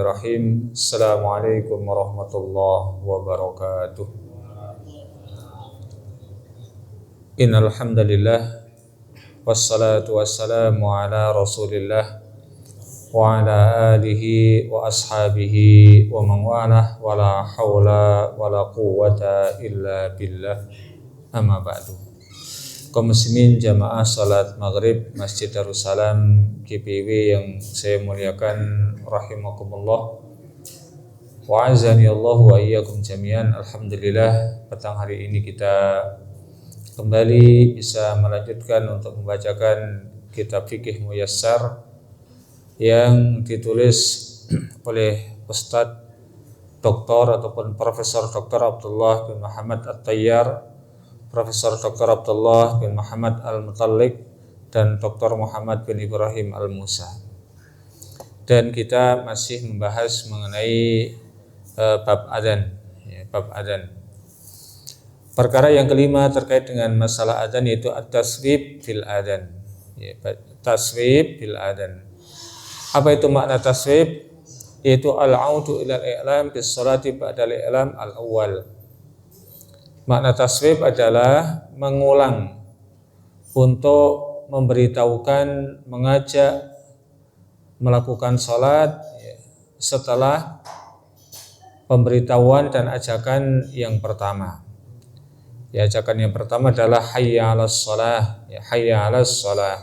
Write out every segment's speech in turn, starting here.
Bismillahirrahmanirrahim. Assalamualaikum warahmatullahi wabarakatuh. Innal hamdalillah wassalatu wassalamu ala Rasulillah wa ala alihi wa ashabihi wa man walah wala haula wala quwwata illa billah. Amma ba'du. Kaum muslimin jamaah salat maghrib Masjid Darussalam GPW yang saya muliakan rahimakumullah wa azani Allah wa iyyakum jami'an. Alhamdulillah, petang hari ini kita kembali bisa melanjutkan untuk membacakan kitab fikih muyassar yang ditulis oleh Ustadz Dr. ataupun Profesor Dr. Abdullah bin Muhammad At-Tayyar, Profesor Dr. Abdullah bin Muhammad Al-Mutallik, dan Dr. Muhammad bin Ibrahim Al-Musa. Dan kita masih membahas mengenai bab adzan, bab adzan. Perkara yang kelima terkait dengan masalah adzan yaitu at-taswib fil adzan. Taswib fil adzan. Apa itu makna taswib? Yaitu al-audu ilal i'lam bis salati ba'dal i'lam al-awwal. Makna taswib adalah mengulang untuk memberitahukan, mengajak melakukan salat setelah pemberitahuan dan ajakan yang pertama. Ajakan yang pertama adalah hayya 'alas shalah, hayya 'alas shalah.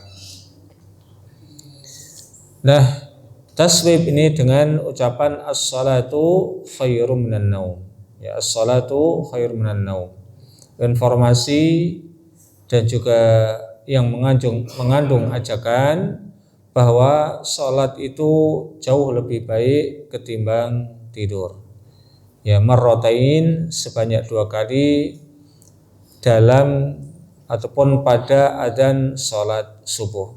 Nah, taswib ini dengan ucapan as-salatu khairum minan naum. As-salatu khairum minan naum. Informasi dan juga yang mengandung ajakan bahwa salat itu jauh lebih baik ketimbang tidur. Marratain, sebanyak 2 kali dalam ataupun pada adzan salat subuh.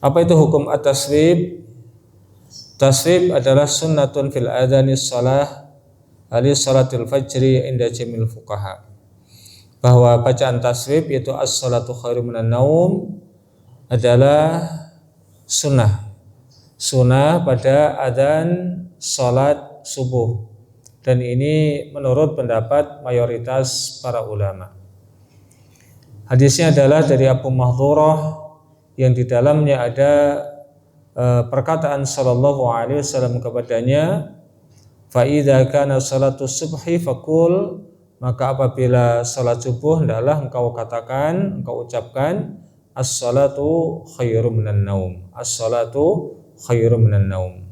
Apa itu hukum at-taswib? Taswib adalah sunnatun fil adzanis shalah ali salatil fajri inda jamil fuqaha. Bahwa bacaan taswib yaitu as-salatu khairum minan naum adalah sunnah pada adzan salat subuh. Dan ini menurut pendapat mayoritas para ulama. Hadisnya adalah dari Abu Mahdhurah yang di dalamnya ada perkataan sallallahu alaihi wasallam kepadanya, fa idza kana salatu subhi faqul, maka apabila salat subuh hendaklah engkau ucapkan as-salatu khairum minan naum, as-salatu khairum minan naum,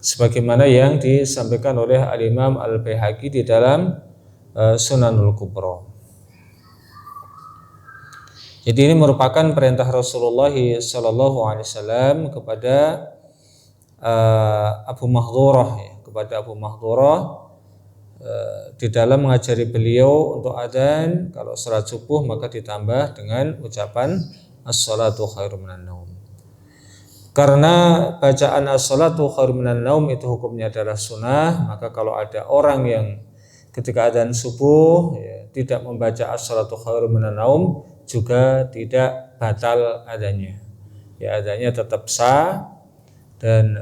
sebagaimana yang disampaikan oleh Al-Imam Al-Baihaqi di dalam Sunanul Kubra. Jadi ini merupakan perintah Rasulullah SAW kepada Abu Mahdhurah, di dalam mengajari beliau untuk adzan kalau salat subuh maka ditambah dengan ucapan as-salatu khairum minan naum. Karena bacaan as-salatu khairum minan naum itu hukumnya adalah sunnah, maka kalau ada orang yang ketika adzan subuh tidak membaca as-salatu khairum minan naum juga tidak batal adzannya. Adzannya tetap sah dan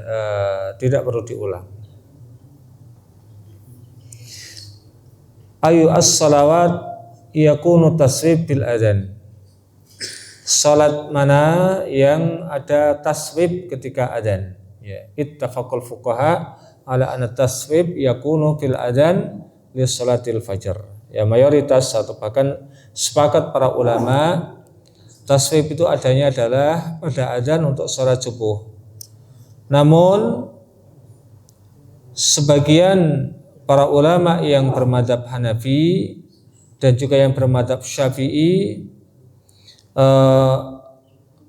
tidak perlu diulang. Ayu as-salawat yakunu taswib bil adzan. Salat mana yang ada taswib ketika adzan? Ittafaqul fuqaha ala anna taswib yakunu fil adzan li salatil fajr. Mayoritas atau bahkan sepakat para ulama taswib itu adanya adalah pada adzan untuk salat subuh. Namun sebagian para ulama yang bermadzhab Hanafi dan juga yang bermadzhab Syafi'i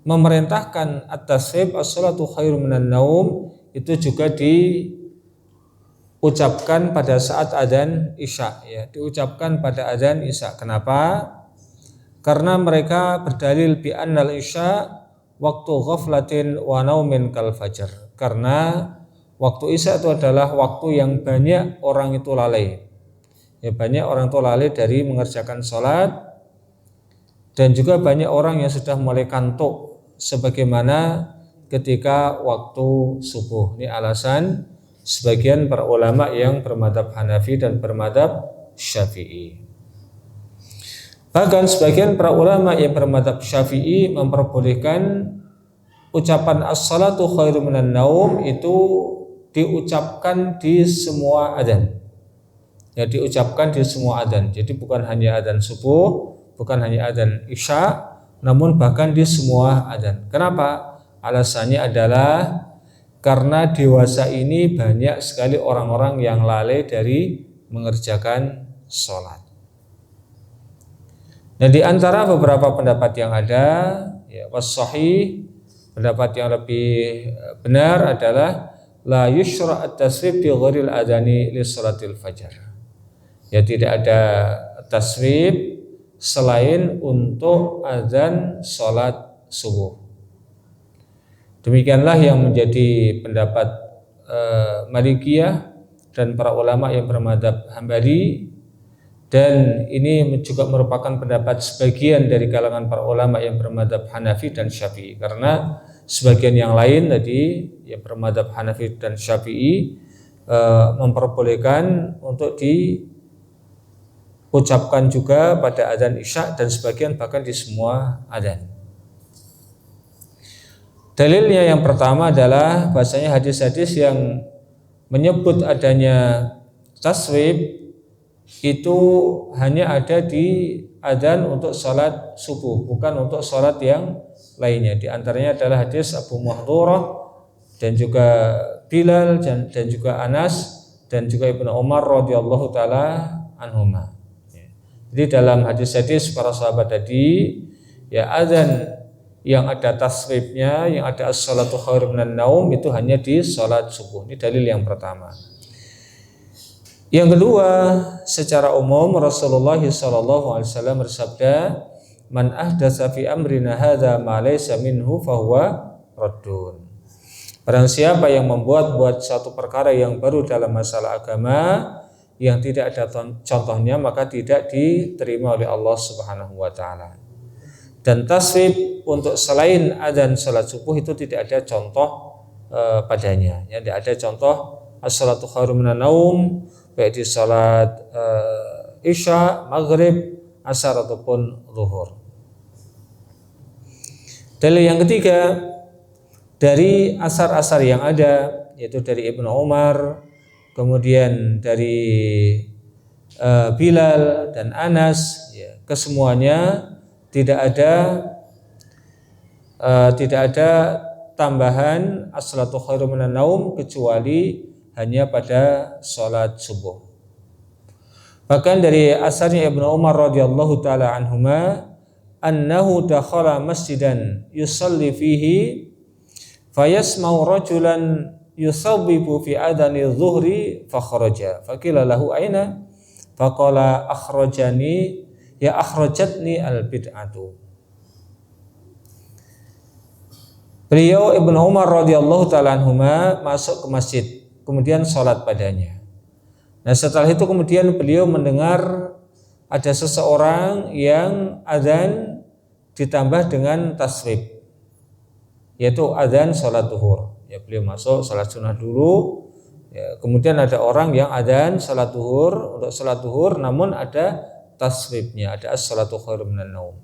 memerintahkan at-taswib as-salatu khairum minan naum itu juga diucapkan pada saat adzan Isya, diucapkan pada adzan Isya. Kenapa? Karena mereka berdalil bi annal Isya waktu ghaflatin wa naumin kal fajr. Karena waktu Isya itu adalah waktu yang banyak orang itu lalai. Banyak orang itu lalai dari mengerjakan salat, dan juga banyak orang yang sudah mulai kantuk sebagaimana ketika waktu subuh. Ini alasan sebagian para ulama yang bermadzhab Hanafi dan bermadzhab Syafi'i. Bahkan sebagian para ulama yang bermadzhab Syafi'i memperbolehkan ucapan as-salatu khairum minan naum itu diucapkan di semua adzan. Ya, diucapkan di semua adzan. Jadi bukan hanya adzan subuh, bukan hanya adzan isya, namun bahkan di semua adzan. Kenapa? Alasannya adalah karena dewasa ini banyak sekali orang-orang yang lalai dari mengerjakan sholat. Nah, di antara beberapa pendapat yang ada, ya, was-shahih, pendapat yang lebih benar adalah la yushra' at-taswib bi ghairil adani li sholatil fajar. Ya, tidak ada taswib selain untuk azan sholat subuh. Demikianlah yang menjadi pendapat Malikiyah dan para ulama yang bermadzhab Hambali, dan ini juga merupakan pendapat sebagian dari kalangan para ulama yang bermadzhab Hanafi dan Syafi'i, karena sebagian yang lain tadi yang bermadzhab Hanafi dan Syafi'i memperbolehkan untuk diucapkan juga pada adzan isya dan sebagian bahkan di semua adzan. Dalilnya yang pertama adalah bahasanya hadis-hadis yang menyebut adanya taswib itu hanya ada di adzan untuk salat subuh, bukan untuk salat yang lainnya. Di antaranya adalah hadis Abu Mahdurah dan juga Bilal dan juga Anas dan juga Ibnu Umar radhiyallahu taala anhuma. Jadi dalam hadis-hadis para sahabat tadi, ya, adzan yang ada tasrifnya, yang ada as-salatu khairum minan naum itu hanya di salat subuh. Ini dalil yang pertama. Yang kedua, secara umum Rasulullah SAW bersabda, "Man ahdatsa fi amrina hadza ma laysa minhu fahuwa raddun." Barang siapa yang membuat satu perkara yang baru dalam masalah agama yang tidak ada contohnya, maka tidak diterima oleh Allah Subhanahu wa taala. Dan taswib untuk selain adzan salat subuh itu tidak ada contoh padanya. Ya, tidak ada contoh as-salatu khairum minan naum baik di salat isya, maghrib, asar ataupun zuhur. Dalil yang ketiga dari asar-asar yang ada, yaitu dari Ibnu Umar, kemudian dari Bilal dan Anas, ya, kesemuanya tidak ada tambahan as-salatu khairum minan naum kecuali hanya pada salat subuh. Bahkan dari asarnya Ibnu Umar radhiyallahu taala anhuma, annahu dakhala masjidan yusalli fihi fayasma'u rajulan yusabbibu fi adani dhuhri fakharaja faqila lahu aina faqala akhrajani ya akhrajatni al-bid'atu. Beliau Ibnu Umar radhiyallahu taala anhuma masuk ke masjid, kemudian sholat padanya. Nah, setelah itu kemudian beliau mendengar ada seseorang yang adzan ditambah dengan tasrif, yaitu adzan sholat zuhur. Ya, beliau masuk sholat sunnah dulu, ya, kemudian ada orang yang adzan sholat zuhur, untuk sholat zuhur namun ada tasrifnya, ada as-salatu khairum minan naum.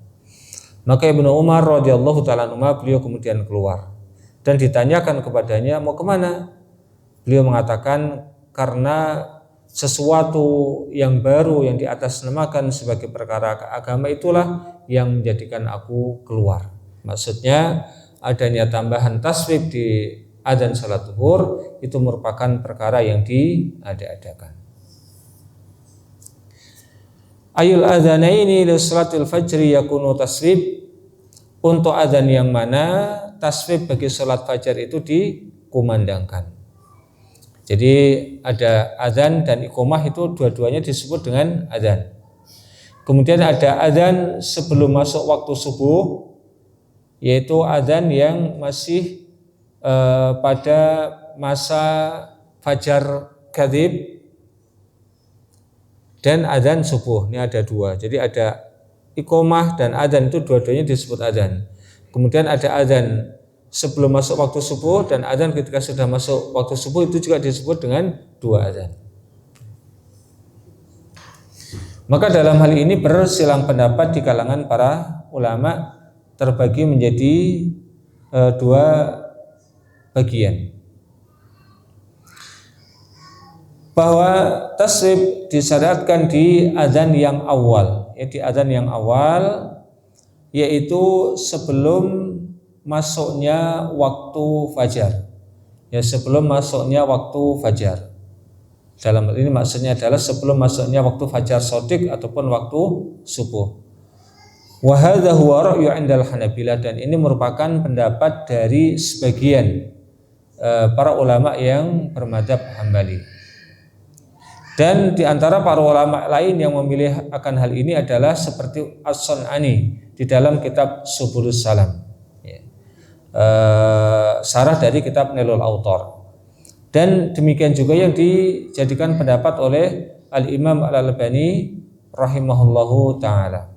Maka Ibnu Umar radhiyallahu taala anhu beliau kemudian keluar dan ditanyakan kepadanya, mau kemana? Beliau mengatakan, karena sesuatu yang baru yang diatasnamakan sebagai perkara agama itulah yang menjadikan aku keluar. Maksudnya adanya tambahan tasrif di adzan salat zuhur itu merupakan perkara yang diada-adakan. Ayul adzanaini li salatil fajri yakunu tasrif, untuk adzan yang mana tasrif bagi salat fajar itu dikumandangkan. Jadi ada adzan dan iqamah itu dua-duanya disebut dengan adzan. Kemudian ada adzan sebelum masuk waktu subuh, yaitu adzan yang masih pada masa fajar kadzib, dan adzan subuh. Ini ada dua. Jadi ada iqamah dan adzan itu dua-duanya disebut adzan. Kemudian ada adzan sebelum masuk waktu subuh dan adzan ketika sudah masuk waktu subuh itu juga disebut dengan 2 adzan. Maka dalam hal ini bersilang pendapat di kalangan para ulama, terbagi menjadi 2 bagian. Bahwa tasrif disyariatkan di adzan yang awal, di adzan yang awal, yaitu sebelum masuknya waktu fajar, sebelum masuknya waktu fajar. Dalam hal ini maksudnya adalah sebelum masuknya waktu fajar shadiq ataupun waktu subuh. Wa hadza huwa ra'yu 'indal Hanabilah, dan ini merupakan pendapat dari sebagian para ulama yang bermadzhab Hambali. Dan di antara para ulama lain yang memilih akan hal ini adalah seperti As-Sun'ani di dalam kitab Subulus Salam, syarah dari kitab Nailul Autar. Dan demikian juga yang dijadikan pendapat oleh Al-Imam Al-Albani rahimahullahu ta'ala.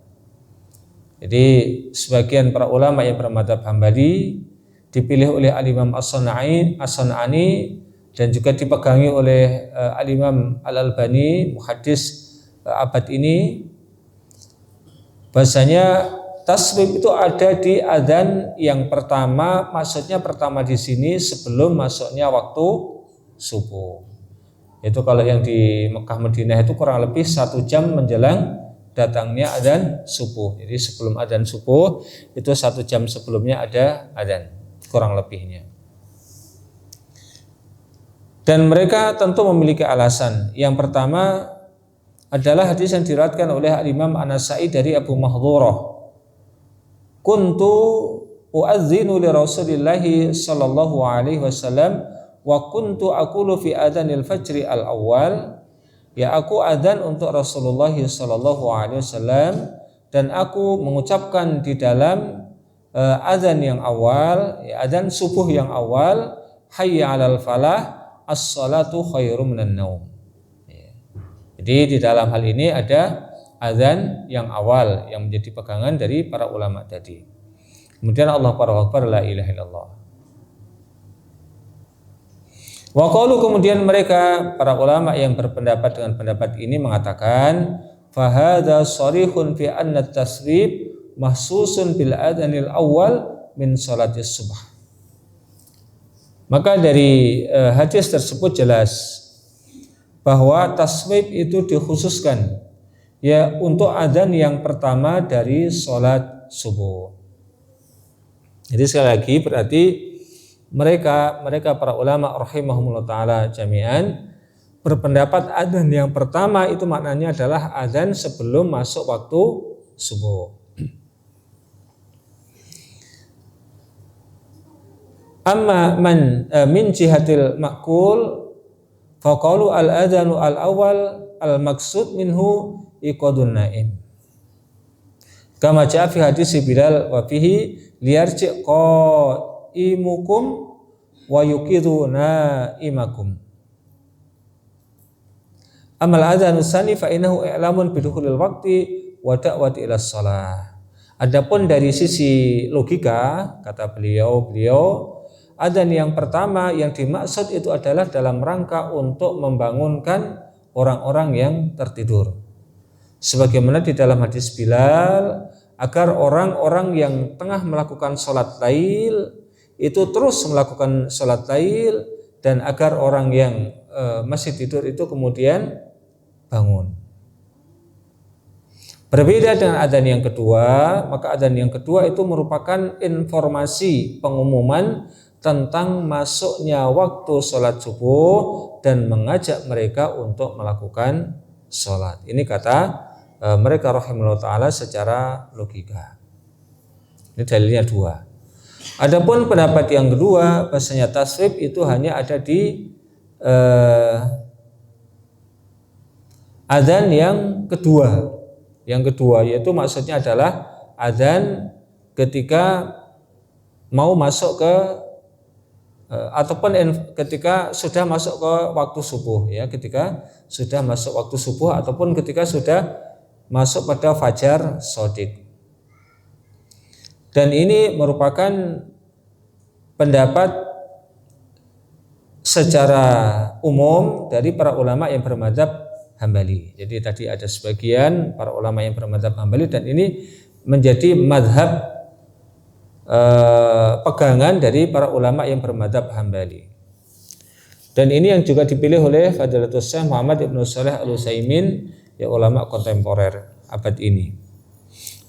Jadi sebagian para ulama yang bermadzhab Hambali dipilih oleh Al-Imam As-Sun'ani dan juga dipegangi oleh Al-Imam Al-Albani, muhaddis abad ini, bahasanya tasrif itu ada di adzan yang pertama, maksudnya pertama di sini sebelum masuknya waktu subuh. Itu kalau yang di Mekah Madinah itu kurang lebih 1 jam menjelang datangnya adzan subuh. Jadi sebelum adzan subuh itu 1 jam sebelumnya ada adzan kurang lebihnya. Dan mereka tentu memiliki alasan. Yang pertama adalah hadis yang diriwayatkan oleh Imam An-Nasa'i dari Abu Mahdhurah. Kuntu u'adzinu li Rasulillahi sallallahu alaihi wasallam wa kuntu aqulu fi adzanil fajri al-awwal, aku adzan untuk Rasulullah sallallahu alaihi wasallam dan aku mengucapkan di dalam adzan yang awal, adzan subuh yang awal, hayya 'alal falah, as-salatu khairum minan naum. Jadi di dalam hal ini ada adzan yang awal yang menjadi pegangan dari para ulama tadi. Kemudian Allahu akbar, la ilaha illallah. Wa qalu, kemudian mereka para ulama yang berpendapat dengan pendapat ini mengatakan fa hadza sharihun fi anna at-tasrif mahsusun bil adzanil awal min salatis subh. Maka dari hadis tersebut jelas bahwa tasrif itu dikhususkan untuk adzan yang pertama dari salat subuh. Jadi sekali lagi berarti mereka para ulama rahimahumullah ta'ala jami'an berpendapat adzan yang pertama itu maknanya adalah adzan sebelum masuk waktu subuh. Amma man min jihatil maqul faqalu al-adzanu al-awwal al-maqsud minhu iqadun naim. Kama ja'a fi hadis Bilal wa fihi liyarji imukum wa yuqidhu naimakum. Amal adzanu tsani fa innahu i'lamun bidukhulil waqti wa da'wati ila shalah. Adapun dari sisi logika, kata beliau adzan yang pertama yang dimaksud itu adalah dalam rangka untuk membangunkan orang-orang yang tertidur. Sebagaimana di dalam hadis Bilal, agar orang-orang yang tengah melakukan sholat lail itu terus melakukan sholat lail, dan agar orang yang masih tidur itu kemudian bangun. Berbeda dengan adzan yang kedua, maka adzan yang kedua itu merupakan informasi pengumuman tentang masuknya waktu sholat subuh dan mengajak mereka untuk melakukan sholat. Ini kata mereka rahimahullah ta'ala secara logika. Ini dalilnya 2. Adapun pendapat yang kedua, bahasanya tasrif itu hanya ada di adzan yang kedua. Yang kedua yaitu maksudnya adalah adzan ketika mau masuk ke ataupun ketika sudah masuk ke waktu subuh, ketika sudah masuk waktu subuh ataupun ketika sudah masuk pada fajar shadiq. Dan ini merupakan pendapat secara umum dari para ulama yang bermadzhab Hambali. Jadi tadi ada sebagian para ulama yang bermadzhab Hambali, dan ini menjadi madhab pegangan dari para ulama yang bermadzhab Hambali. Dan ini yang juga dipilih oleh Fadilatul Syekh Muhammad Ibnu Shalih Al-Utsaimin, ya ulama kontemporer abad ini.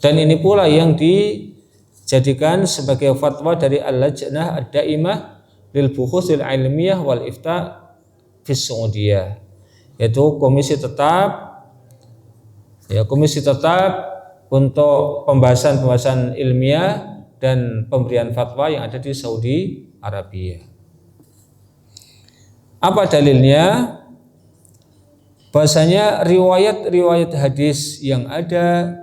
Dan ini pula yang dijadikan sebagai fatwa dari Al-Lajnah Ad-Daimah lil Buhuthil Ilmiyah wal Ifta fis Saudiyah, yaitu komisi tetap untuk pembahasan ilmiah dan pemberian fatwa yang ada di Saudi Arabia. Apa dalilnya? Bahasanya riwayat hadis yang ada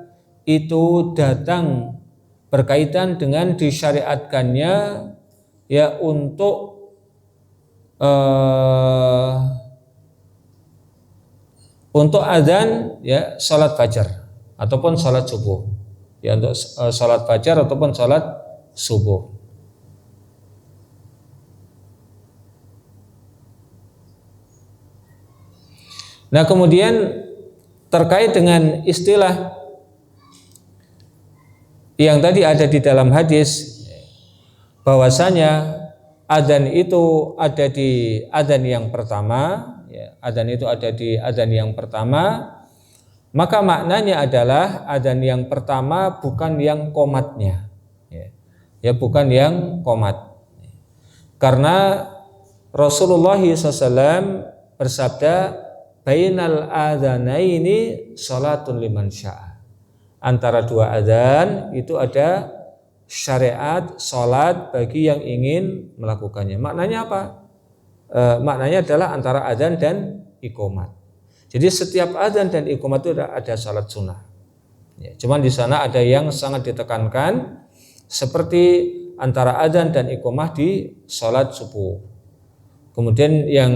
itu datang berkaitan dengan disyariatkannya ya untuk azan ya salat fajar ataupun salat subuh, ya untuk salat fajar ataupun salat subuh. Nah, kemudian terkait dengan istilah yang tadi ada di dalam hadis, bahwasanya adzan itu ada di adzan yang pertama, ya, adzan itu ada di adzan yang pertama, maka maknanya adalah adzan yang pertama bukan yang qomatnya, ya bukan yang qomat, karena Rasulullah SAW bersabda, bainal adzanaini salatun liman syaa. Antara dua adzan itu ada syariat salat bagi yang ingin melakukannya. Maknanya apa? Maknanya adalah antara adzan dan iqomat. Jadi setiap adzan dan iqomat itu ada salat sunnah. Ya, cuman di sana ada yang sangat ditekankan, seperti antara adzan dan iqomah di salat subuh. Kemudian yang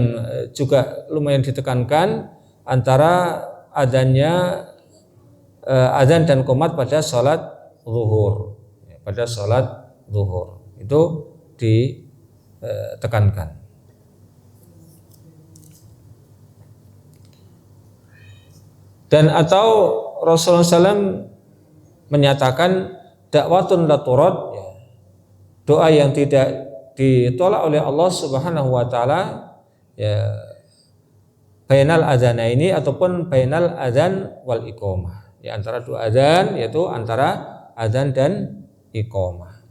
juga lumayan ditekankan antara adzan dan qomat pada salat zuhur, pada salat zuhur itu ditekankan. Dan atau Rasulullah SAW menyatakan dakwatun la turad, doa yang tidak ditolak oleh Allah Subhanahu wa taala, ya bainal adzanaini ataupun bainal adzan wal iqamah, ya antara dua adzan, yaitu antara adzan dan iqamah.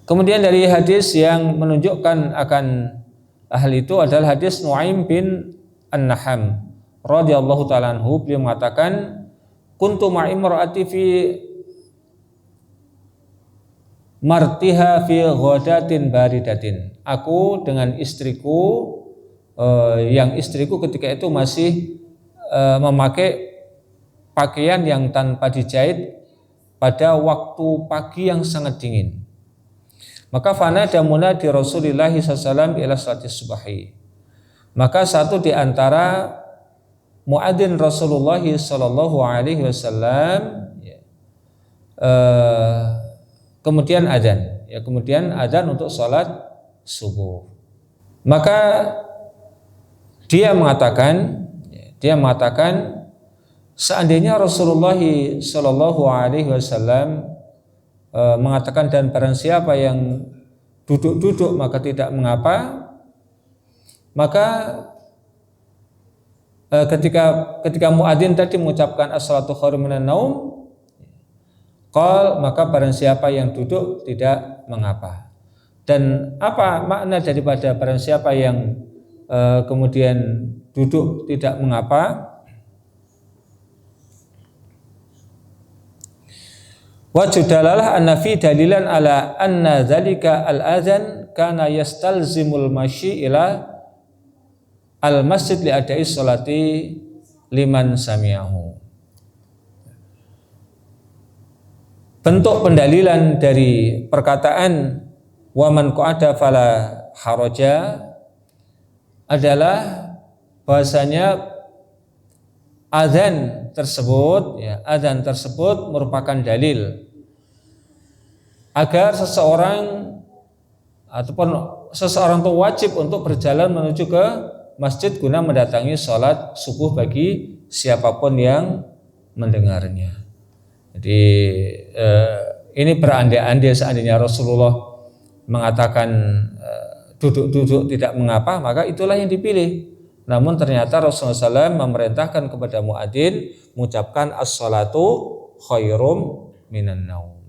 Kemudian dari hadis yang menunjukkan akan hal itu adalah hadis Nuaim bin An-Naham radhiyallahu taala anhu. Beliau mengatakan, kuntu ma'imraati fi martiha fi ghadatin baridatin. Aku dengan istriku, yang istriku ketika itu masih memakai pakaian yang tanpa dijahit pada waktu pagi yang sangat dingin. Maka fanada munadi Rasulillah sallallahu ila salati subahi. Maka satu di antara muadzin Rasulullah sallallahu alaihi wasallam kemudian adzan, ya kemudian adzan untuk salat subuh. Maka dia mengatakan seandainya Rasulullah sallallahu alaihi wasallam mengatakan, dan barang siapa yang duduk-duduk maka tidak mengapa, maka ketika muadzin tadi mengucapkan as-salatu khairum minan naum, maka barang siapa yang duduk tidak mengapa. Dan apa makna daripada barang siapa yang kemudian duduk tidak mengapa? Wajudalalah anna fi dalilan ala anna dzalika al-adzan kana yastalzimul masyi ila al-masjid li adai sholati liman sami'ahu. Bentuk pendalilan dari perkataan waman qa'ada fala haraja adalah bahasanya adzan tersebut merupakan dalil agar seseorang ataupun seseorang itu wajib untuk berjalan menuju ke masjid guna mendatangi sholat subuh bagi siapapun yang mendengarnya. Jadi ini berandai-andai seandainya Rasulullah mengatakan duduk-duduk tidak mengapa, maka itulah yang dipilih. Namun ternyata Rasulullah SAW memerintahkan kepada muadzin mengucapkan as-salatu khairum minan naum.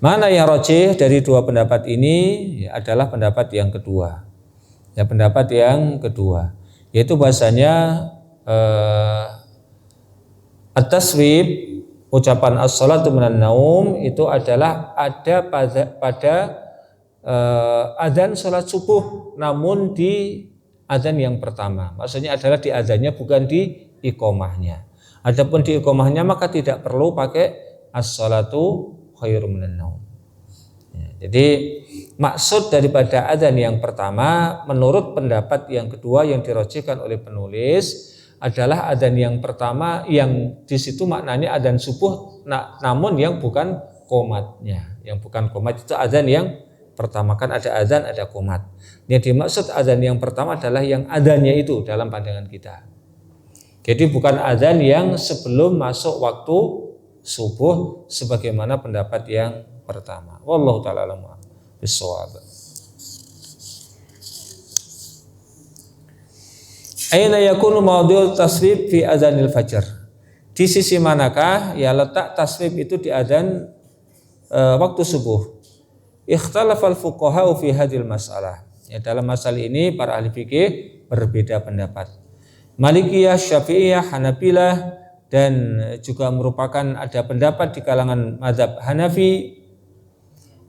Mana yang rajih dari dua pendapat ini adalah pendapat yang kedua. Ya, pendapat yang kedua, yaitu bahasanya at-taswib, ucapan as-salatu minan naum itu adalah ada pada adzan salat subuh, namun di adzan yang pertama. Maksudnya adalah di adzannya, bukan di iqomahnya. Adapun di iqomahnya maka tidak perlu pakai as-salatu khairum minan naum. Ya, jadi maksud daripada adzan yang pertama menurut pendapat yang kedua yang dirajihkan oleh penulis adalah adzan yang pertama yang di situ maknanya adzan subuh, namun yang bukan qomatnya. Yang bukan qomat itu adzan yang pertama, kan ada adzan ada qomat. Yang dimaksud adzan yang pertama adalah yang adzannya itu dalam pandangan kita. Jadi bukan adzan yang sebelum masuk waktu subuh sebagaimana pendapat yang pertama. Wallahu ta'ala a'lam bissawab. Aina yakunu mawdi'ut taswib fi adzanil fajr? Di sisi manakah ya letak taswib itu di adzan waktu subuh? Ikhtalafal fuqaha fi hadhil mas'alah. Ya, dalam masalah ini para ahli fikih berbeda pendapat. Malikiyah, Syafi'iyah, Hanabilah, dan juga merupakan ada pendapat di kalangan mazhab Hanafi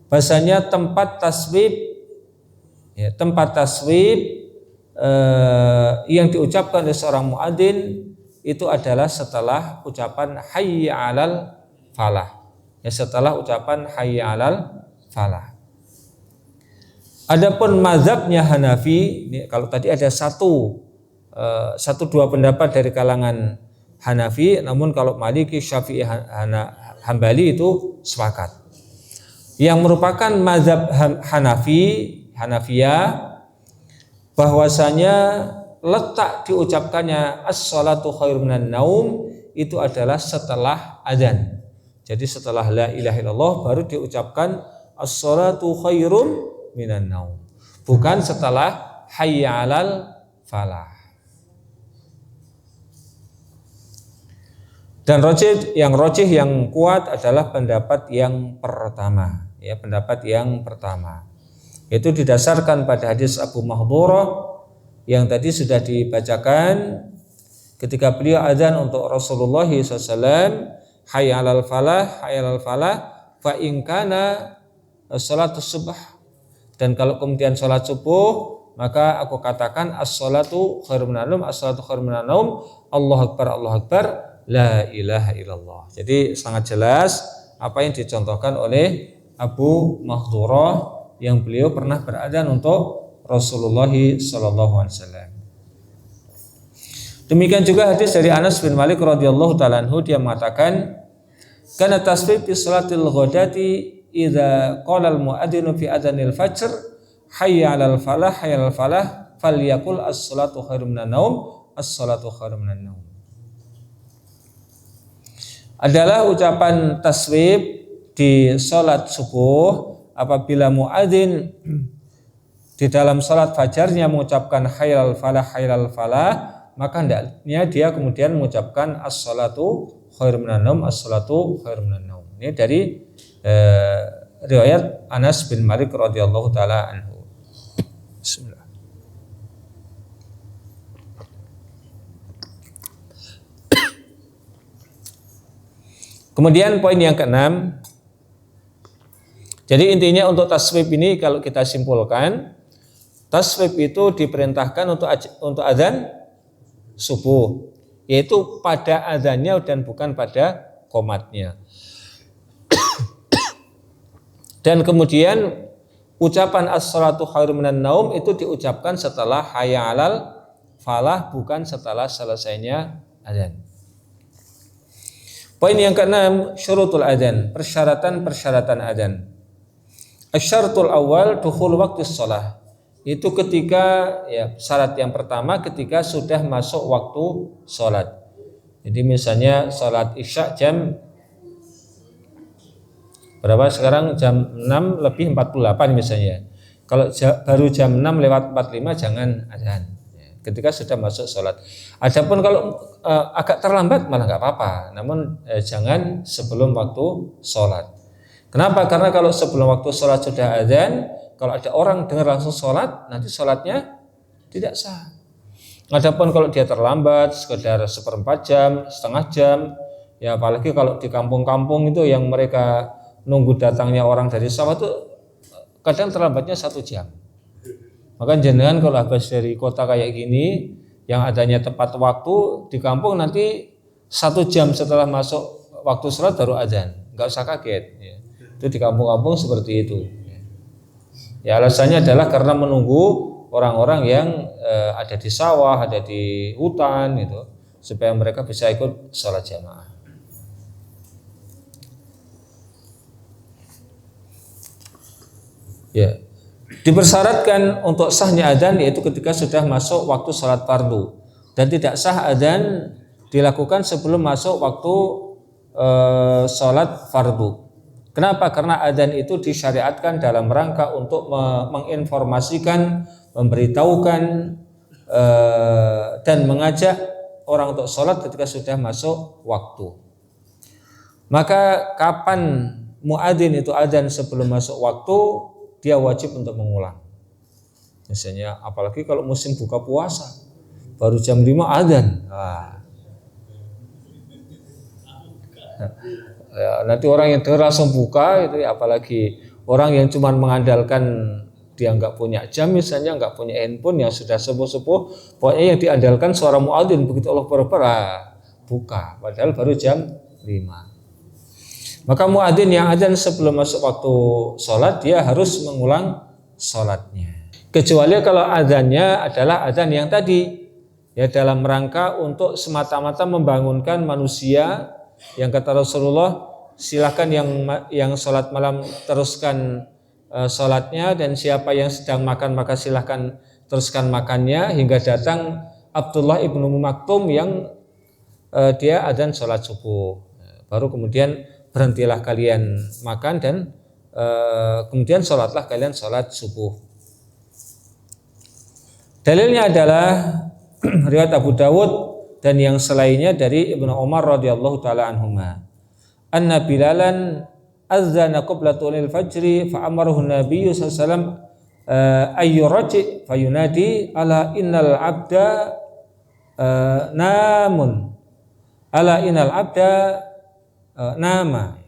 bahasanya tempat taswib yang diucapkan oleh seorang muadzin itu adalah setelah ucapan hayya 'alal falah. Ya, setelah ucapan hayya 'alal falah. Adapun mazhabnya Hanafi, ini kalau tadi ada satu dua pendapat dari kalangan Hanafi, namun kalau Maliki, Syafi'i, Hambali itu sepakat. Yang merupakan mazhab Hanafiyah bahwasanya letak diucapkannya as-salatu khairum minan naum itu adalah setelah adzan. Jadi setelah la ilaha illallah baru diucapkan as-salatu khairum minan naum, bukan setelah hayya 'alal falah. Dan rajih yang kuat adalah pendapat yang pertama, ya, pendapat yang pertama. Itu didasarkan pada hadis Abu Mahdhurah yang tadi sudah dibacakan ketika beliau azan untuk Rasulullah SAW, hayya 'alal falah, hayya 'alal falah, fa in kana shalatus subh. Dan kalau kemudian salat subuh, maka aku katakan as-salatu khairum minan naum, as-salatu khairum minan naum, Allahu akbar, Allahu akbar, la ilaha illallah. Jadi sangat jelas apa yang dicontohkan oleh Abu Mahdhurah yang beliau pernah beradzan untuk Rasulullah sallallahu alaihi wasallam. Demikian juga hadis dari Anas bin Malik radhiyallahu taala anhu, dia mengatakan kana tasbih fi salatil ghadati idza qala al muadzinu fi adzanil fajr hayya 'alal falah, hayya 'alal falah, falyaqul as-salatu khairum minan naum, as-salatu khairum minan naum. Adalah ucapan taswib di salat subuh apabila muadzin di dalam salat fajarnya mengucapkan hayya 'alal falah, hayya 'alal falah, maka hendaknya dia kemudian mengucapkan as-salatu khairum minan naum, as-salatu khairum minan naum. Ini dari riwayat Anas bin Malik radhiyallahu taala anhu. Bismillah. Kemudian poin yang keenam. Jadi intinya untuk taswib ini kalau kita simpulkan, taswib itu diperintahkan untuk adzan subuh, yaitu pada adzannya dan bukan pada qomatnya. Dan kemudian ucapan as-salatu khairum minan naum itu diucapkan setelah hayya 'alal falah, bukan setelah selesainya adzan. Poin yang keenam, syurutul adzan, persyaratan adzan. Asyaratul awal dukhul waktu shalah. Itu ketika, ya, syarat yang pertama ketika sudah masuk waktu sholat. Jadi misalnya sholat isya jam berapa sekarang, jam 6 lebih 48 misalnya. Kalau baru jam 6 lewat 45 jangan adzan, ya, ketika sudah masuk sholat. Adapun kalau agak terlambat malah nggak apa-apa, namun jangan sebelum waktu sholat. Kenapa? Karena kalau sebelum waktu sholat sudah adzan, kalau ada orang dengar langsung sholat, nanti sholatnya tidak sah. Adapun kalau dia terlambat sekedar seperempat jam, setengah jam, ya apalagi kalau di kampung-kampung itu yang mereka nunggu datangnya orang dari sawah itu kadang terlambatnya 1 jam. Maka jenengan kalau habis dari kota kayak gini yang adanya tepat waktu, di kampung nanti 1 jam setelah masuk waktu sholat baru adzan, nggak usah kaget, ya. Itu di kampung-kampung seperti itu. Ya alasannya adalah karena menunggu orang-orang yang ada di sawah, ada di hutan gitu, supaya mereka bisa ikut sholat jamaah. Ya, dipersyaratkan untuk sahnya adzan yaitu ketika sudah masuk waktu sholat fardu, dan tidak sah adzan dilakukan sebelum masuk waktu sholat fardu. Kenapa? Karena adzan itu disyariatkan dalam rangka untuk menginformasikan, memberitahukan dan mengajak orang untuk sholat ketika sudah masuk waktu. Maka kapan muadzin itu adzan sebelum masuk waktu, dia wajib untuk mengulang. Misalnya apalagi kalau musim buka puasa, baru jam 5 adzan. Ya, nanti orang yang dengar langsung buka itu, ya, apalagi orang yang cuma mengandalkan dia nggak punya jam misalnya, nggak punya handphone yang sudah sepuh-sepuh, pokoknya yang diandalkan suara muadzin begitu Allah Akbar buka, padahal baru jam 5. Maka muadzin yang adzan sebelum masuk waktu sholat dia harus mengulang sholatnya, kecuali kalau adzannya adalah adzan yang tadi, ya, dalam rangka untuk semata-mata membangunkan manusia. Yang kata Rasulullah, silakan yang sholat malam teruskan sholatnya, dan siapa yang sedang makan maka silakan teruskan makannya, hingga datang Abdullah ibnu Maktum yang dia adzan sholat subuh. Baru kemudian berhentilah kalian makan dan kemudian sholatlah kalian sholat subuh. Dalilnya adalah riwayat Abu Dawud dan yang selainnya dari Ibnu Umar radhiyallahu taala anhuma. Anna Bilalan azana qabla tulil fajri fa amarahu Nabi sallallahu alaihi wasallam ayyuraji fayunadi ala innal abda namun ala innal abda nama.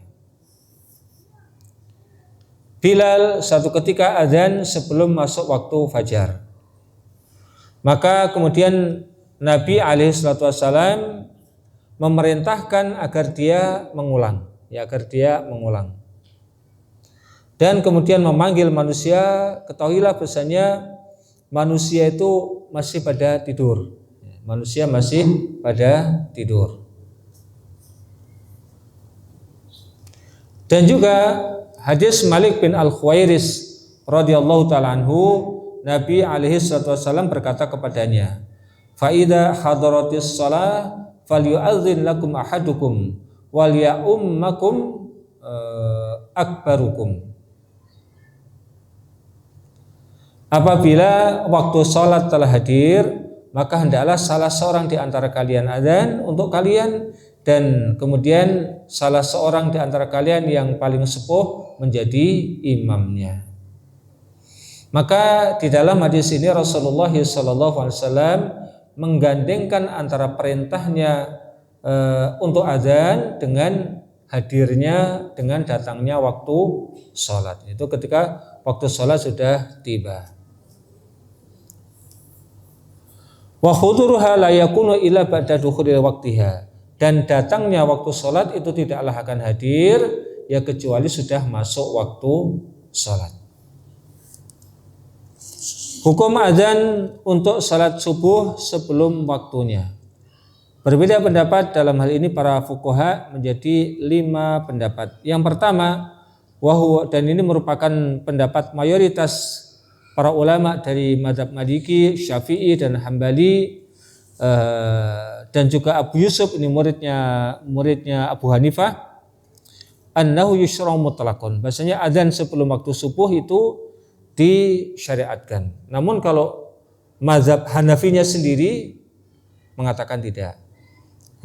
Bilal satu ketika azan sebelum masuk waktu fajar. Maka kemudian Nabi alaihissalam memerintahkan agar dia mengulang, dan kemudian memanggil manusia. Ketahuilah bahasanya manusia itu masih pada tidur, Dan juga hadis Malik bin Al-Khuwairis radhiyallahu taala anhu, Nabi alaihissalam berkata kepadanya, fa idza hadaratis shalah falyu'adzin lakum ahadukum wal ya'ummakum akbarukum. Apabila waktu salat telah hadir, maka hendaklah salah seorang di antara kalian adzan untuk kalian, dan kemudian salah seorang di antara kalian yang paling sepuh menjadi imamnya. Maka di dalam hadis ini Rasulullah SAW menggandengkan antara perintahnya untuk adzan dengan hadirnya, dengan datangnya waktu sholat. Itu ketika waktu sholat sudah tiba. Wa khuduruha la yakunu illa ba'da dukhulil waqtiha. Dan datangnya waktu sholat itu tidaklah akan hadir ya kecuali sudah masuk waktu sholat. Hukum adzan untuk salat subuh sebelum waktunya. Berbeda pendapat dalam hal ini para fuqaha menjadi 5 pendapat. Yang pertama, dan ini merupakan pendapat mayoritas para ulama dari mazhab Maliki, Syafi'i dan Hambali, dan juga Abu Yusuf, ini muridnya Abu Hanifah, annahu yushra'u mutlaqan, bahasanya azan sebelum waktu subuh itu disyariatkan. Namun kalau mazhab Hanafinya sendiri mengatakan tidak.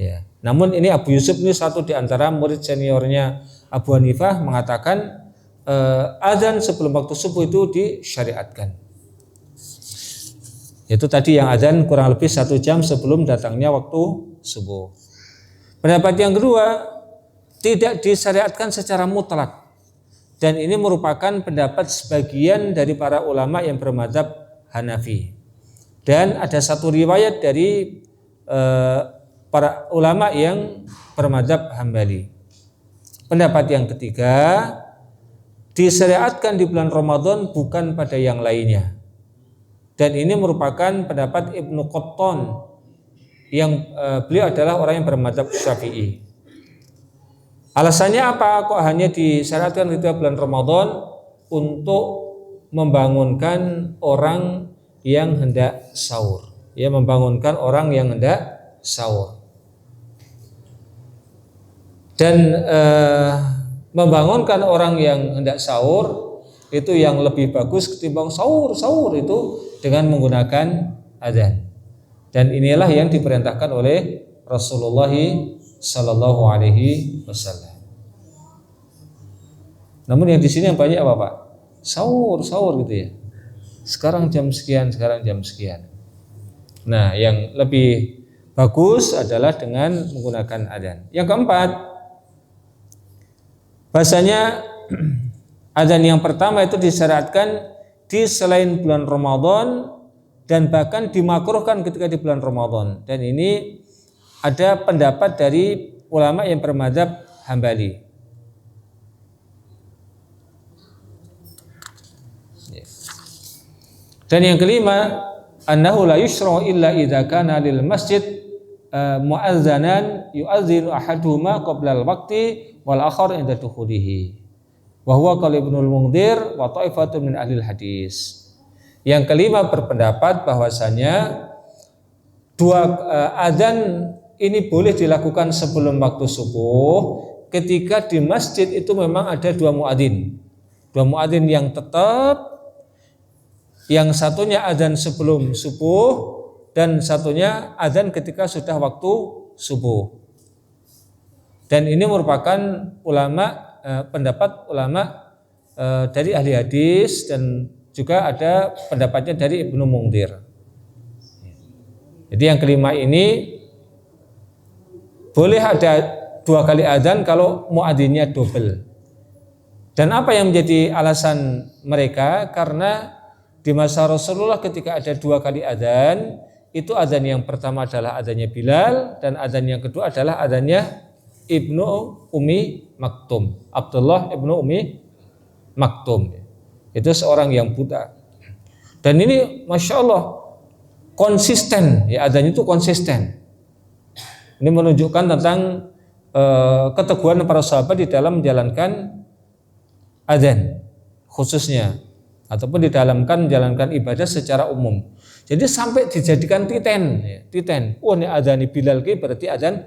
Ya. Namun ini Abu Yusuf ini satu di antara murid seniornya Abu Hanifah mengatakan azan sebelum waktu subuh itu disyariatkan. Itu tadi yang azan kurang lebih 1 jam sebelum datangnya waktu subuh. Pendapat yang kedua, tidak disyariatkan secara mutlak. Dan ini merupakan pendapat sebagian dari para ulama yang bermadzhab Hanafi. Dan ada satu riwayat dari para ulama yang bermadzhab Hambali. Pendapat yang ketiga, disyariatkan di bulan Ramadan bukan pada yang lainnya. Dan ini merupakan pendapat Ibnu Qattan yang beliau adalah orang yang bermadzhab Syafi'i. Alasannya apa? Kok hanya disyariatkan ketika bulan Ramadan? Untuk membangunkan orang yang hendak sahur. Ya, membangunkan orang yang hendak sahur. Dan membangunkan orang yang hendak sahur itu yang lebih bagus ketimbang sahur itu dengan menggunakan azan. Dan inilah yang diperintahkan oleh Rasulullah Sallallahu Alaihi Wasallam. Namun yang di sini yang banyak apa Pak? Sahur gitu ya. Sekarang jam sekian. Nah, yang lebih bagus adalah dengan menggunakan azan. Yang keempat, bahasanya azan yang pertama itu disyariatkan di selain bulan Ramadan dan bahkan dimakruhkan ketika di bulan Ramadan. Dan ini ada pendapat dari ulama yang bermadzhab Hambali. Dan yang kelima, annahu la yushra'u illa idza kana lil masjid muazzanan yu'adzinu ahaduhuma qabla al-waqti wal akhar inda dukhulihi. Wa huwa qaul Ibnul Munzir wa ta'ifatun min ahli hadis. Yang kelima berpendapat bahwasanya azan ini boleh dilakukan sebelum waktu subuh ketika di masjid itu memang ada 2 muadzin. 2 muadzin yang tetap, yang satunya azan sebelum subuh dan satunya azan ketika sudah waktu subuh. Dan ini merupakan pendapat ulama dari ahli hadis dan juga ada pendapatnya dari Ibnu Munzir. Jadi yang kelima ini boleh ada 2 kali azan kalau muadzinnya double. Dan apa yang menjadi alasan mereka? Karena di masa Rasulullah ketika ada 2 kali azan, itu azan yang pertama adalah azannya Bilal dan azan yang kedua adalah azannya Ibnu Ummi Maktum, Abdullah Ibnu Ummi Maktum. Itu seorang yang buta. Dan ini Masya Allah konsisten, ya azannya itu konsisten. Ini menunjukkan tentang keteguhan para sahabat di dalam menjalankan azan khususnya, ataupun di dalam menjalankan ibadah secara umum. Jadi sampai dijadikan titen. Oh, ini azan Bilal ki berarti azan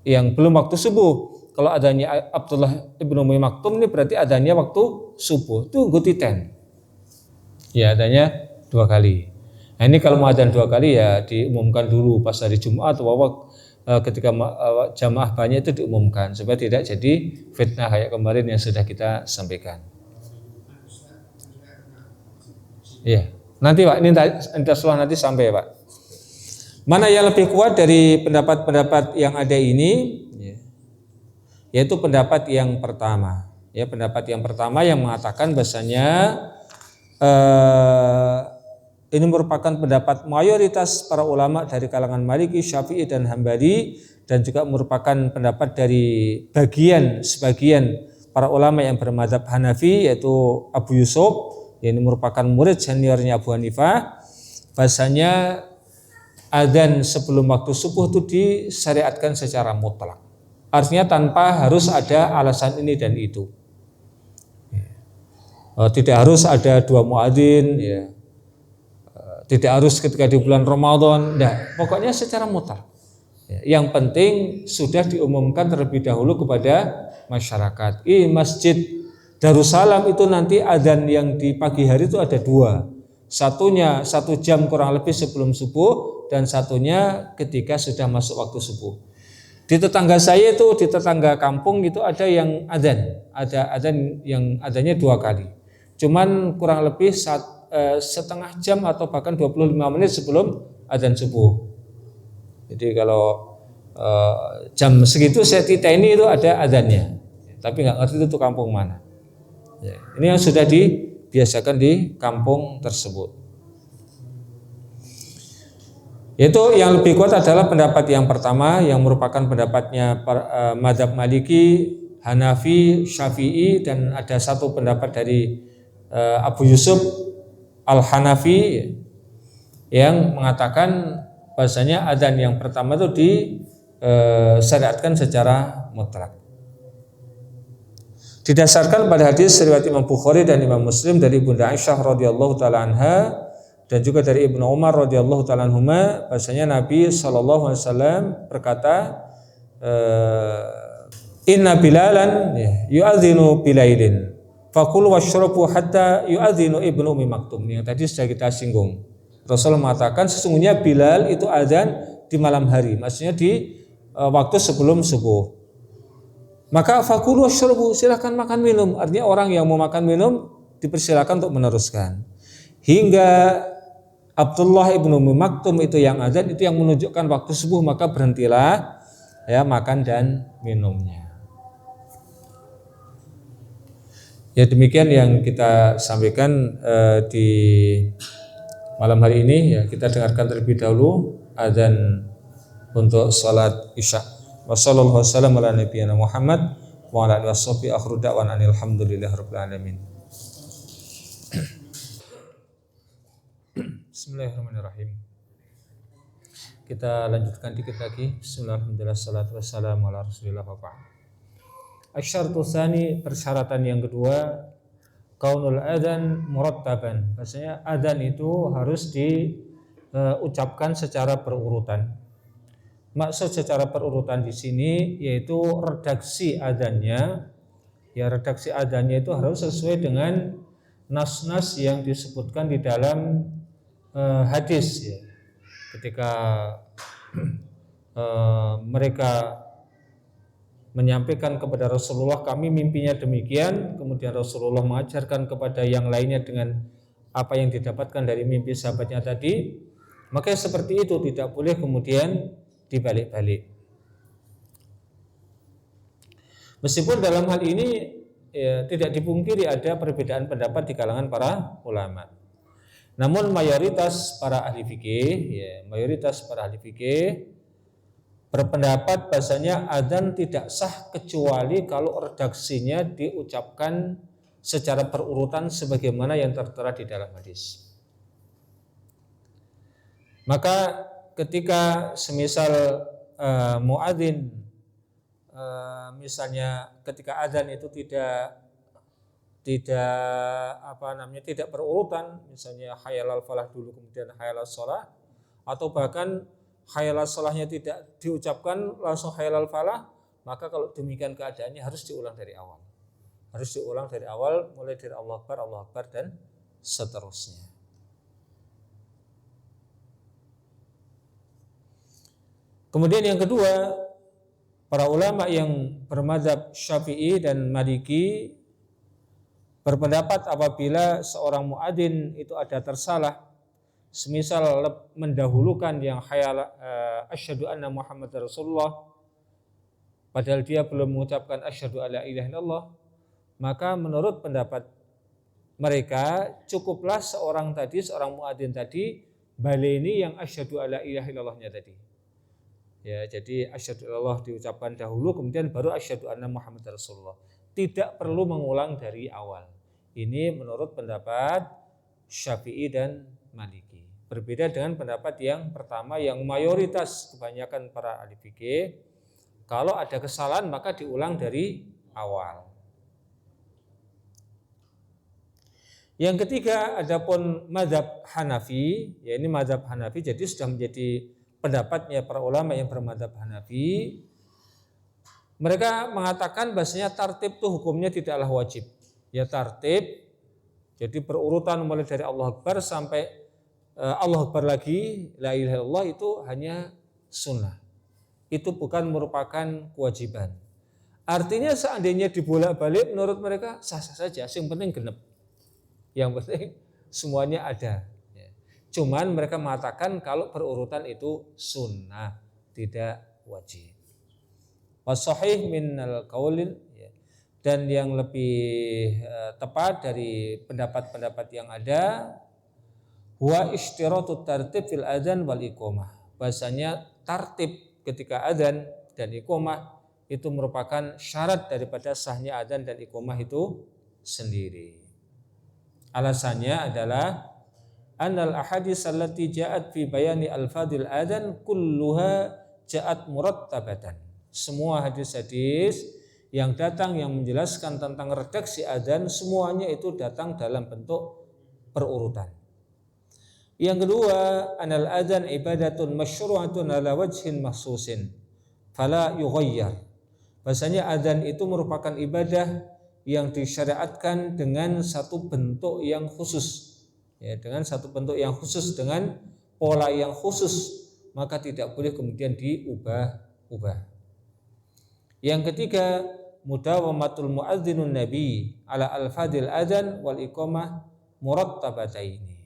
yang belum waktu subuh. Kalau azannya Abdullah Ibnu Ummi Maktum ini berarti azannya waktu subuh. Itu nggo titen. Ya, adanya 2 kali. Nah, ini kalau mau azan 2 kali ya diumumkan dulu pas hari Jumat atau ketika jamaah banyak itu diumumkan supaya tidak jadi fitnah kayak kemarin yang sudah kita sampaikan. Iya, nanti Pak, ini nanti sampai Pak. Mana yang lebih kuat dari pendapat-pendapat yang ada ini? Yaitu pendapat yang pertama. Ya, pendapat yang pertama yang mengatakan bahasanya ini merupakan pendapat mayoritas para ulama dari kalangan Maliki, Syafi'i dan Hambali, dan juga merupakan pendapat dari sebagian para ulama yang bermadzhab Hanafi yaitu Abu Yusuf. Ini merupakan murid seniornya Abu Hanifah, bahasanya adzan sebelum waktu subuh itu disyariatkan secara mutlak. Artinya tanpa harus ada alasan ini dan itu. Tidak harus ada 2 muadzin, ya. Tidak harus ketika di bulan Ramadan, pokoknya secara mutlak. Yang penting sudah diumumkan terlebih dahulu kepada masyarakat. Masjid Darussalam itu nanti adzan yang di pagi hari itu ada 2. Satunya 1 jam kurang lebih sebelum subuh, dan satunya ketika sudah masuk waktu subuh. Di tetangga saya itu, di tetangga kampung itu ada yang adzan, ada adzan yang adzannya 2 kali. Cuman kurang lebih setengah jam atau bahkan 25 menit sebelum adzan subuh. Jadi kalau jam segitu saya ini itu ada adzannya, tapi nggak ngerti itu kampung mana. Ya, ini yang sudah dibiasakan di kampung tersebut. Itu yang lebih kuat adalah pendapat yang pertama, yang merupakan pendapatnya mazhab Maliki, Hanafi, Syafi'i, dan ada satu pendapat dari Abu Yusuf Al-Hanafi yang mengatakan bahasanya adzan yang pertama itu disyariatkan secara mutlak. Didasarkan pada hadis riwayat Imam Bukhari dan Imam Muslim dari Bunda Aisyah radhiyallahu taala anha dan juga dari Ibnu Umar radhiyallahu taala anhuma, bahasanya Nabi sallallahu alaihi wasallam berkata, inna Bilalan yu'adzinu bilailin fakulu washrabu hatta yu'adzinu Ibnu Ummi Maktum. Yang tadi sudah kita singgung. Rasul mengatakan sesungguhnya Bilal itu azan di malam hari, maksudnya di waktu sebelum subuh. Maka fakulu washrabu, silakan makan minum. Artinya orang yang mau makan minum dipersilakan untuk meneruskan. Hingga Abdullah ibnu Ummi Maktum itu yang azan, itu yang menunjukkan waktu subuh, maka berhentilah ya makan dan minumnya. Ya, demikian yang kita sampaikan di malam hari ini. Ya, kita dengarkan terlebih dahulu azan untuk salat Isya. Wassallallahu wasallam ala nabiyyina Muhammad wa ala alihi washabihi akhiru da'wana alhamdulillahirabbil alamin. Bismillahirrahmanirrahim. Kita lanjutkan dikit lagi. Bismillahirrahmanirrahim. Salatu wassalamu ala Rasulillah wa ba'd. Asyartu tsani, persyaratan yang kedua, kaunul adzan murattaban. Maksudnya adzan itu harus diucapkan secara berurutan. Maksud secara berurutan di sini yaitu redaksi adzannya. Ya, redaksi adzannya itu harus sesuai dengan nas-nas yang disebutkan di dalam hadis. Ya. Ketika mereka menyampaikan kepada Rasulullah, kami mimpinya demikian, kemudian Rasulullah mengajarkan kepada yang lainnya dengan apa yang didapatkan dari mimpi sahabatnya tadi, maka seperti itu tidak boleh kemudian dibalik-balik. Meskipun dalam hal ini ya, tidak dipungkiri ada perbedaan pendapat di kalangan para ulama. Namun mayoritas para ahli fikih berpendapat bahasanya adzan tidak sah kecuali kalau redaksinya diucapkan secara berurutan sebagaimana yang tertera di dalam hadis. Maka ketika semisal muadzin misalnya ketika adzan itu tidak berurutan, misalnya hayal al falah dulu kemudian hayal al shalah, atau bahkan hayal al shalahnya tidak diucapkan langsung hayal al falah, maka kalau demikian keadaannya harus diulang dari awal. Mulai dari Allah Akbar dan seterusnya. Kemudian yang kedua, para ulama yang bermadzhab Syafi'i dan Maliki berpendapat apabila seorang muadzin itu ada tersalah, semisal mendahulukan yang hayal asyhadu anna Muhammadar Rasulullah padahal dia belum mengucapkan asyhadu alla ilaha illallah, maka menurut pendapat mereka cukuplah seorang muadzin tadi baleni yang asyhadu alla ilaha illallahnya tadi. Ya, jadi asyhadu illallah diucapkan dahulu, kemudian baru asyhadu anna Muhammadar Rasulullah. Tidak perlu mengulang dari awal. Ini menurut pendapat Syafi'i dan Maliki. berbeda dengan pendapat yang pertama yang mayoritas kebanyakan para ahli fikih, kalau ada kesalahan maka diulang dari awal. Yang ketiga, adapun mazhab Hanafi, ya ini mazhab Hanafi jadi sudah menjadi pendapatnya para ulama yang bermadzhab Hanafi. Mereka mengatakan bahasanya tartib itu hukumnya tidaklah wajib. Ya tartib, jadi berurutan mulai dari Allah Akbar sampai Allah Akbar lagi, la ilaha illallah itu hanya sunnah. Itu bukan merupakan kewajiban. Artinya seandainya dibolak-balik menurut mereka sah-sah saja, yang penting genep. Yang penting semuanya ada. Cuman mereka mengatakan kalau berurutan itu sunnah, tidak wajib. Wasahih minal qaulin, dan yang lebih tepat dari pendapat-pendapat yang ada, wa ishtiratut tartib fil adzan wal iqamah. Bahasanya tartib ketika adzan dan iqamah itu merupakan syarat daripada sahnya adzan dan iqamah itu sendiri. Alasannya adalah annal ahadits allati ja'at fi bayani al-fadil adzan kulluha ja'at murattabatan. Semua hadis-hadis yang datang yang menjelaskan tentang redaksi adzan semuanya itu datang dalam bentuk berurutan. Yang kedua, anal adzan ibadatun masyru'atun ala wajhin mahsusin fala yughayyar. Bahasanya adzan itu merupakan ibadah yang disyariatkan dengan satu bentuk yang khusus, ya, dengan satu bentuk yang khusus, dengan pola yang khusus, maka tidak boleh kemudian diubah-ubah. Yang ketiga, mudawamatul muadzinun nabi ala al-fadil adzan wal iqamah murattabataini.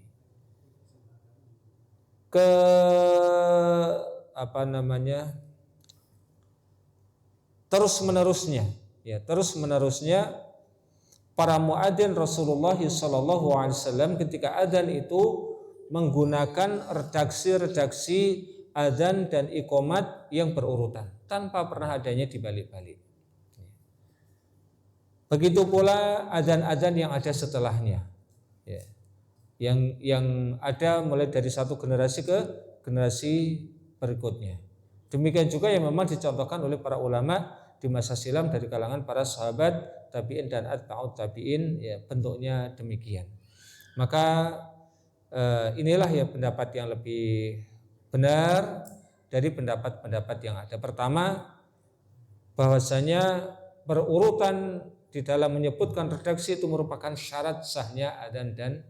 Terus menerusnya para muadzin Rasulullah SAW ketika adzan itu menggunakan redaksi adzan dan iqamat yang berurutan tanpa pernah adanya dibalik-balik. Begitu pula adzan-adzan yang ada setelahnya, ya, yang ada mulai dari satu generasi ke generasi berikutnya. Demikian juga yang memang dicontohkan oleh para ulama di masa silam dari kalangan para sahabat, tabi'in dan atba'ut tabi'in, ya, bentuknya demikian. Maka inilah ya pendapat yang lebih benar dari pendapat-pendapat yang ada. Pertama, bahwasanya berurutan di dalam menyebutkan redaksi itu merupakan syarat sahnya adzan dan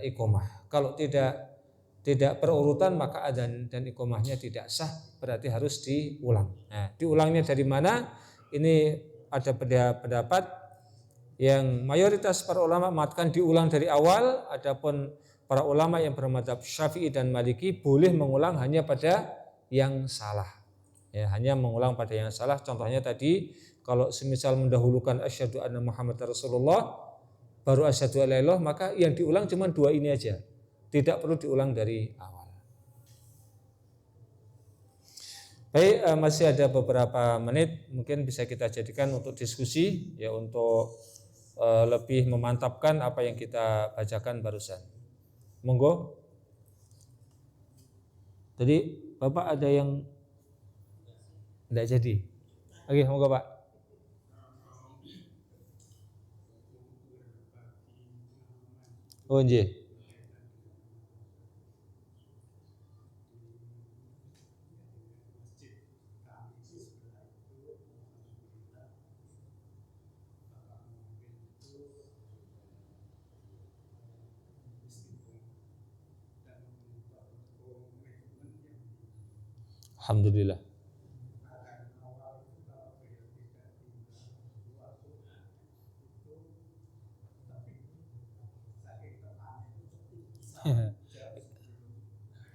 iqamah. Kalau tidak berurutan maka adzan dan iqamahnya tidak sah, berarti harus diulang. Nah, diulangnya dari mana? Ini ada pendapat yang mayoritas para ulama mengatakan diulang dari awal. Adapun para ulama yang bermadzhab Syafi'i dan Maliki boleh mengulang hanya pada yang salah. Ya, hanya mengulang pada yang salah. Contohnya tadi, kalau semisal mendahulukan asyhadu anna Muhammadar Rasulullah baru asyhadu alla ilaha illallah, maka yang diulang cuma dua ini aja. Tidak perlu diulang dari awal. Baik, masih ada beberapa menit, mungkin bisa kita jadikan untuk diskusi, ya, untuk lebih memantapkan apa yang kita bacakan barusan. Monggo. Tadi Bapak ada yang tidak jadi. Oke, monggo Pak. Oh, nggih. Alhamdulillah.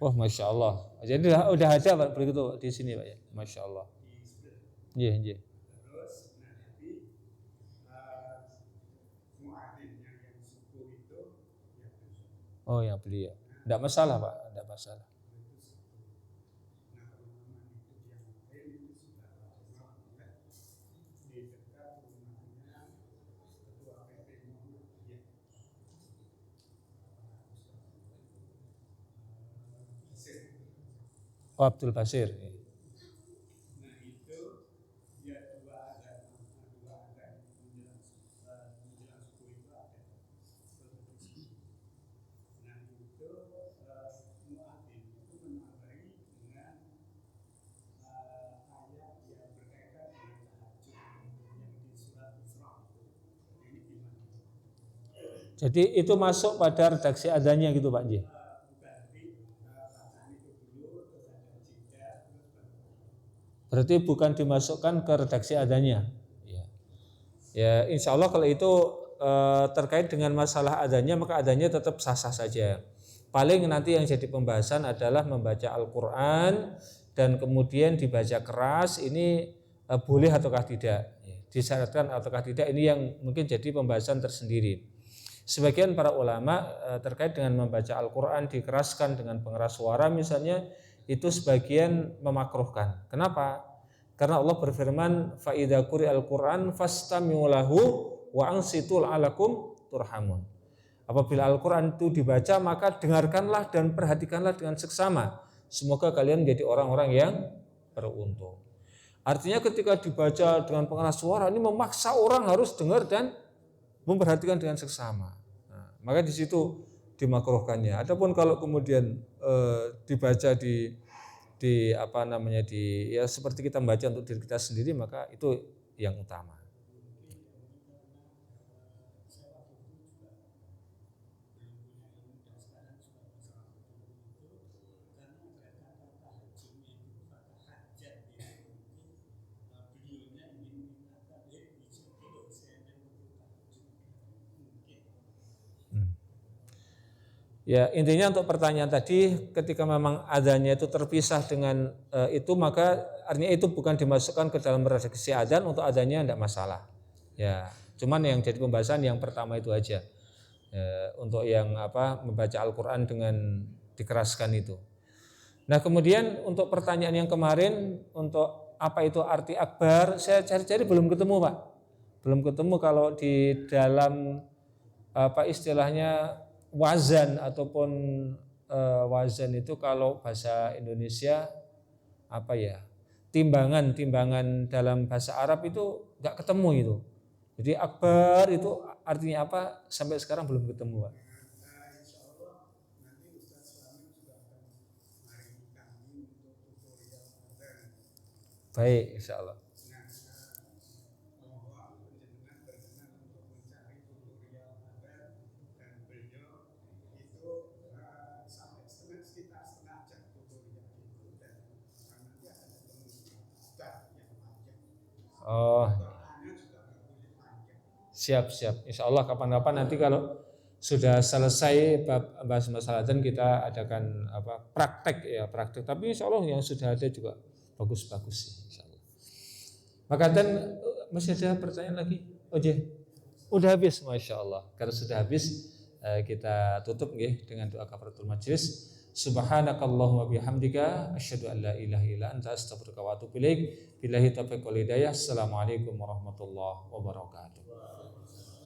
Wah, masya Allah. Jadi udah ada Pak begitu di sini Pak ya. Masya Allah. Iya, iya. Terus nanti muadzin yang subuh itu ya. Oh, yang beli ya. Tidak masalah Pak, tidak masalah. Oh, Abdul Basir. Nah itu ya dua ada menjelang subuh itu ada berdoa. Nah itu muadzin itu menambahi dengan ayat yang berkaitan dengan tahajud yang di surat Isra itu. Ini gimana? Jadi itu masuk pada redaksi adanya gitu Pak Ji. Bukan bacaan itu dulu terus ada jeda terus baru. Berarti bukan dimasukkan ke redaksi adanya. Ya, ya insya Allah kalau itu terkait dengan masalah adanya maka adanya tetap sah-sah saja. Paling nanti yang jadi pembahasan adalah membaca Al-Quran dan kemudian dibaca keras ini boleh ataukah tidak, ya, disyaratkan ataukah tidak, ini yang mungkin jadi pembahasan tersendiri. Sebagian para ulama terkait dengan membaca Al-Quran dikeraskan dengan pengeras suara misalnya, itu sebagian memakruhkan. Kenapa? Karena Allah berfirman, fa idza quri'al Qur'an fastami'u lahu wa ansitu la'allakum turhamun. Apabila Al-Quran itu dibaca maka dengarkanlah dan perhatikanlah dengan seksama. Semoga kalian menjadi orang-orang yang beruntung. Artinya ketika dibaca dengan pengeras suara ini memaksa orang harus dengar dan memperhatikan dengan seksama. Nah, maka di situ dimakruhkannya. Adapun kalau kemudian dibaca di apa namanya di ya seperti kita membaca untuk diri kita sendiri maka itu yang utama. Ya intinya untuk pertanyaan tadi ketika memang adanya itu terpisah dengan itu maka artinya itu bukan dimasukkan ke dalam redaksi adzan, untuk adanya tidak masalah. Ya cuman yang jadi pembahasan yang pertama itu aja untuk yang apa membaca Al-Quran dengan dikeraskan itu. Nah kemudian untuk pertanyaan yang kemarin untuk apa itu arti akbar, saya cari-cari belum ketemu Pak, belum ketemu kalau di dalam apa istilahnya wazan ataupun wazan itu kalau bahasa Indonesia apa ya timbangan dalam bahasa Arab itu nggak ketemu itu. Jadi akbar itu artinya apa sampai sekarang belum ketemu Pak. Insya Allah nanti Ustaz Selamat sudah akan mari kami untuk tutorial adzan. Baik insya Allah. Bahwa penjenengan berkenan untuk mencari tutorial adzan dan beliau itu sampai sekitar setengah jam tutorial itu dan nanti akan ketemu Ustaz yang panjang. Oh. Qurannya juga boleh panjang. Siap. Insya Allah kapan-kapan nanti kalau sudah selesai bahas masalah adzan kita adakan apa praktek. Tapi insya Allah yang sudah ada juga bagus-bagus insya Allah. Maka dan masih ada pertanyaan lagi? Oh iya, udah habis, masya Allah. Karena sudah habis kita tutup dengan doa kafaratul majlis. Subhanakallahumma bihamdika asyhadu an la ilaha illa anta astaghfiruka wa atubu ilaik. Billahi taufiq wal hidayah. Assalamualaikum warahmatullahi wabarakatuh.